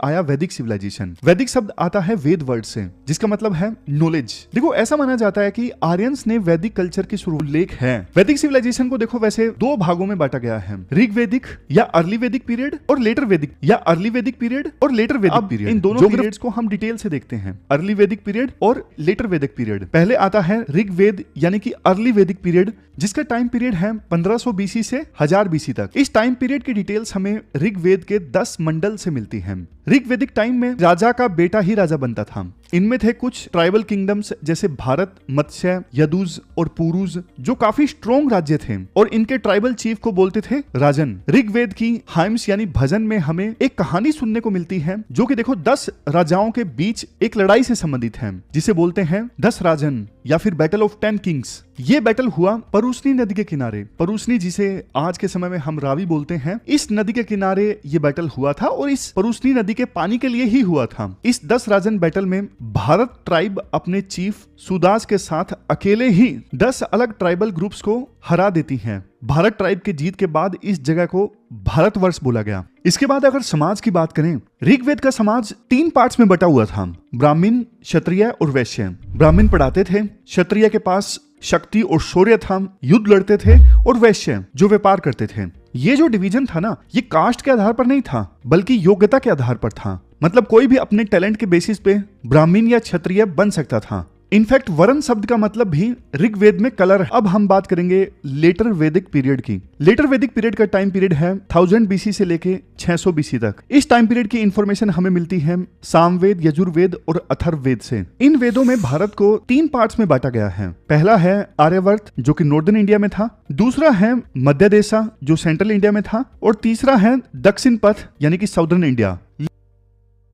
आया वैदिक सिविलाइजेशन। वैदिक शब्द आता है वेद वर्ड से, जिसका मतलब है नॉलेज। देखो ऐसा माना जाता है कि आर्यंस ने वैदिक कल्चर की शुरू उल्लेख है। वैदिक सिविलाइजेशन को देखो वैसे दो भागों में बांटा गया है, ऋग वैदिक या अर्ली वैदिक पीरियड और लेटर वैदिक या अर्ली वैदिक पीरियड और लेटर वैदिक पीरियड। इन दोनों पीरियड्स को हम डिटेल से देखते हैं, अर्ली वैदिक पीरियड और लेटर वैदिक पीरियड। पहले आता है ऋग वेद यानी कि अर्ली वैदिक पीरियड, जिसका टाइम पीरियड है 1500 बीसी से 1000 बीसी तक। इस टाइम पीरियड की डिटेल्स हमें ऋग्वेद के 10 मंडल से मिलती हैं। ऋग्वेदिक टाइम में राजा का बेटा ही राजा बनता था। इनमें थे कुछ ट्राइबल किंगडम्स जैसे भारत, मत्स्य, यदुज और पुरुज, जो काफी स्ट्रॉन्ग राज्य थे और इनके ट्राइबल चीफ को बोलते थे राजन। ऋग्वेद की हाइम्स यानी भजन में हमें एक कहानी सुनने को मिलती है, जो कि देखो 10 राजाओं के बीच एक लड़ाई से संबंधित है, जिसे बोलते हैं 10 राजन या फिर बैटल ऑफ 10 किंग्स। ये बैटल हुआ परूसनी नदी के किनारे। परूसनी जिसे आज के समय में हम रावी बोलते हैं, इस नदी के किनारे ये बैटल हुआ था और इस परूसनी नदी के पानी के लिए ही हुआ था। इस 10 राजन बैटल में भारत ट्राइब अपने चीफ सुदास के साथ अकेले ही 10 अलग ट्राइबल ग्रुप्स को हरा देती हैं। भारत ट्राइब के जीत के बाद इस जगह को भारतवर्ष बोला गया। इसके बाद अगर समाज की बात करें, ऋग्वेद का समाज 3 पार्ट्स में बटा हुआ था, ब्राह्मण, क्षत्रिय और वैश्य। ब्राह्मण पढ़ाते थे, क्षत्रिय के पास शक्ति और शौर्य था, युद्ध लड़ते थे, और वैश्य जो व्यापार करते थे। ये जो डिवीजन था ना, ये कास्ट के आधार पर नहीं था, बल्कि योग्यता के आधार पर था। मतलब कोई भी अपने टैलेंट के बेसिस पे ब्राह्मण या क्षत्रिय बन सकता था। इनफैक्ट वर्ण शब्द का मतलब भी ऋग्वेद में कलर है। अब हम बात करेंगे लेटर वैदिक पीरियड की। लेटर वैदिक पीरियड का टाइम पीरियड है 1000 बीसी से लेके 600 बीसी तक। इस टाइम पीरियड की इंफॉर्मेशन हमें मिलती है सामवेद, यजुर्वेद और अथर्ववेद से। इन वेदों में भारत को 3 पार्ट्स में बांटा गया है। पहला है आर्यवर्त, जो कि नॉर्दर्न इंडिया में था। दूसरा है मध्य देशा, जो सेंट्रल इंडिया में था। और तीसरा है दक्षिण पथ यानी कि साउदर्न इंडिया।